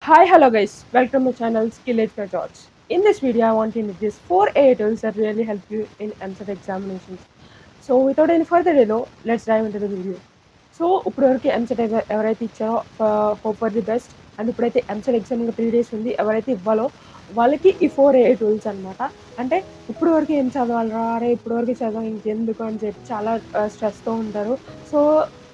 Hi, hello guys. Welcome to my channel Skill Edge by George. In this video, I want to introduce 4 AI tools that really help you in MCET examinations. So, without any further delay, let's dive into the video. So ఇప్పటివరకు ఎంసెట్ ఎవరైతే ఇచ్చారో hope for the best. And ఇప్పుడైతే EAMCET exam ఇంకా 3 days ఉంది. ఎవరైతే ఇవ్వాలో వాళ్ళకి ఈ 4 AI టూల్స్ అనమాట. అంటే ఇప్పుడు వరకు ఏం చదవాలిరా, అరే ఇప్పటివరకు చదవం ఇంకెందుకు అని చెప్పి చాలా స్ట్రెస్‌తో ఉంటారు. సో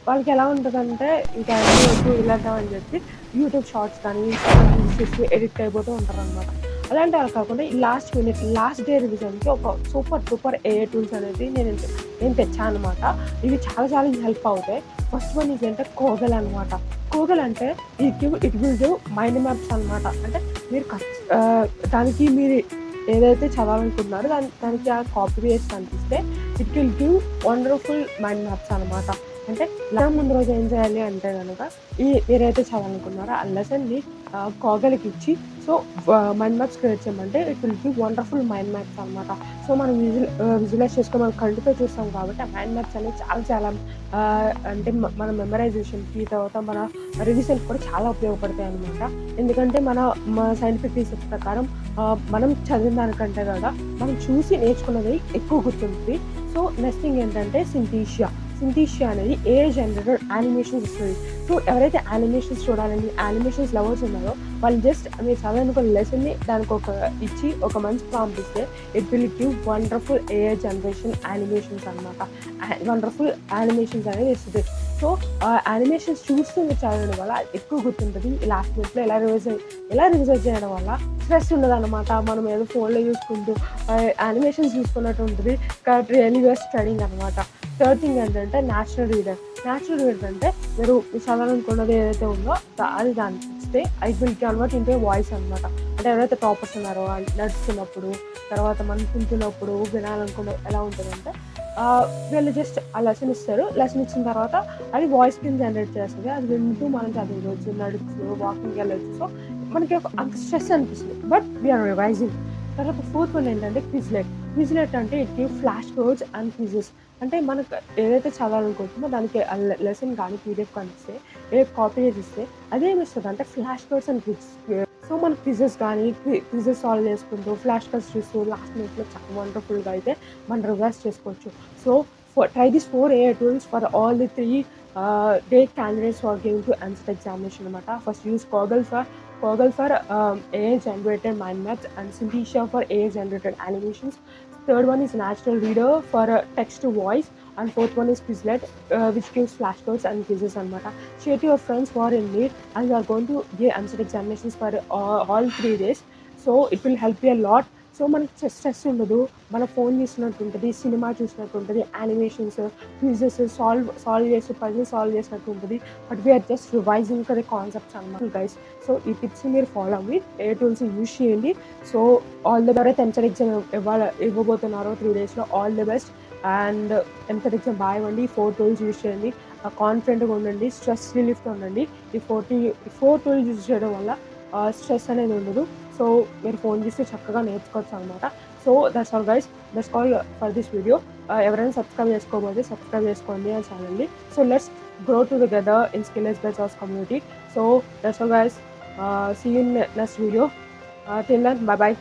వాళ్ళకి ఎలా ఉంటదంటే ఇంకా అన్నీ వద్దు వదిలేద్దాం అని చెప్పి యూట్యూబ్ షార్ట్స్ కానీ, ఇన్‌స్టాగ్రామ్ రీల్స్ చూసి ఎడిక్ట్ అయిపోతూ ఉంటారనమాట. అలాంటి వాళ్ళు కాకుండా ఈ లాస్ట్ మినిట్, లాస్ట్ డే రివిజన్‌కి ఒక సూపర్ డూపర్ AI టూల్స్ అనేది నేను తెచ్చా అనమాట. ఇవి చాలా చాలా హెల్ప్ అవుతాయి. ఫస్ట్ వన్ ఏంటంటే కోగల్ అనమాట. కోగల్ అంటే it will give mind maps అనమాట. అంటే మీరు దానికి మీరు ఏదైతే చదవాలనుకుంటున్నారో దానికి ఆ కాపీ పేస్ట్ అనిపిస్తే it will give wonderful mind maps అనమాట. అంటే ఎగ్జామ్ ముందు రోజు ఏం చేయాలి అంటే గనక మీరైతే చదవాలనుకున్నారో ఆ లెసన్‌ని కాగల్‌కి ఇచ్చి సో మైండ్ మ్యాప్స్ క్రియేట్ చేయమంటే it will give wonderful mind maps అనమాట. సో మనం విజువలైజ్ చేసుకొని మనం కంటితో చూస్తాం కాబట్టి ఆ మైండ్ మ్యాప్స్ అనేవి చాలా చాలా అంటే మన మెమరైజేషన్‌కి తర్వాత మన రివిజన్‌కి కూడా చాలా ఉపయోగపడతాయి అనమాట. ఎందుకంటే మన సైంటిఫిక్ రీసెర్చ్ ప్రకారం మనం చదివిన దానికంటే కూడా మనం చూసి నేర్చుకున్నది ఎక్కువ గుర్తుంటుంది. సో నెక్స్ట్ థింగ్ ఏంటంటే సింథీషియా అనేది ఏఐ జనరేటెడ్ యానిమేషన్స్ ఇస్తుంది. సో ఎవరైతే యానిమేషన్స్ చూడాలని యానిమేషన్స్ లవర్స్ ఉన్నారో వాళ్ళు జస్ట్ మీరు చదవనుకున్న లెసన్ని దానికి ఇచ్చి ఒక మంచి ప్రాంప్ట్ ఇస్తే it will give wonderful AI generation animations అనమాట. వండర్ఫుల్ యానిమేషన్స్ అనేది ఇస్తుంది. సో యానిమేషన్స్ చూస్తూ మీరు చదవడం వల్ల ఎక్కువ గుర్తుంటుంది. లాస్ట్ మినిట్లో ఎలా రివిజన్ చేయడం వల్ల స్ట్రెస్ ఉండదన్నమాట. మనం ఏదో ఫోన్లో చూసుకుంటూ యానిమేషన్స్ చూసుకున్నట్టు ఉంటుంది. కాబట్టి రియల్లీ వేర్ స్టడింగ్ అనమాట. థర్డ్ థింగ్ ఏంటంటే న్యాచురల్ రీడర్ అంటే మీరు చదవాలనుకున్నది ఏదైతే ఉందో అది దానికి ఇస్తే I will convert into voice అనమాట. అంటే ఎవరైతే టాపర్స్ ఉన్నారో నడుస్తున్నప్పుడు తర్వాత మనం తింటున్నప్పుడు వినాలనుకున్న ఎలా ఉంటుందంటే వీళ్ళు జస్ట్ ఆ లెసన్ ఇస్తారు. లెసన్ ఇచ్చిన తర్వాత అది వాయిస్ కింద జనరేట్ చేస్తుంది. అది వింటూ మనం చదవచ్చు, నడుస్తూ వాకింగ్కి వెళ్ళొచ్చు. సో మనకి అంత స్ట్రెస్ అనిపిస్తుంది బట్ వీఆర్ రివైజింగ్. తర్వాత ఫోర్త్ వన్ ఏంటంటే క్విజ్లెట్ అంటే it give flash codes and quizzes. అంటే మనకు ఏదైతే చదవాలనుకుంటున్నామో దానికి లెసన్ కానీ పీడిఎఫ్ కానీ ఇస్తే కాపీ ఇస్తే అదేమిస్తుంది అంటే flash codes and quiz. So మన క్విజెస్ సాల్వ్ చేసుకుంటూ ఫ్లాష్ కార్డ్స్ చూస్తూ లాస్ట్ మినిట్లో చాలా వండర్ఫుల్గా అయితే మనం రివర్స్ చేసుకోవచ్చు. So try these 4 AI tools for all the 3 day candidates who are going to answer the examination అనమాట. First use Koggle for AI generated mind maps and Synthesia for AI generated animations. Third one is Natural Reader for text to voice, and fourth one is Quizlet, which gives flashcards and quizzes అనమాట. Share to your friends who are in need, and you are going to give answer examinations for all 3 days. So it will help you a lot. So మనకి stress ఉండదు. మన phone చూసినట్టు ఉంటుంది, cinema చూసినట్టు ఉంటుంది, animations, quizzes puzzle solve చేసినట్టు ఉంటుంది. But we're just revising the concepts అనమాట గైస్. సో ఈ టిప్స్ మీరు ఫాలో అవ్వి ఏ టూల్స్ యూజ్ చేయండి. సో ఆల్ ద ఎవరైతే ఎంసెట్ ఎగ్జామ్ ఇవ్వబోతున్నారో 3 daysలో all the best. And EAMCET exam బాగా ఇవ్వండి. 4 టూల్స్ యూజ్ చేయండి. కాన్ఫిడెంట్గా ఉండండి, స్ట్రెస్ రిలీఫ్తో ఉండండి. ఈ 4 టూల్స్ యూజ్ చేయడం వల్ల స్ట్రెస్ అనేది ఉండదు. సో మీరు ఫోన్ చేసి చక్కగా నేర్చుకోవచ్చు అనమాట. So that's all guys, that's all for this video. ఎవరైనా సబ్స్క్రైబ్ చేసుకోకపోతే సబ్స్క్రైబ్ చేసుకోండి ఆ ఛానల్ని. So let's grow together in Skill Edge by jobs community. So that's all guys, see you in next video. Till then, bye by.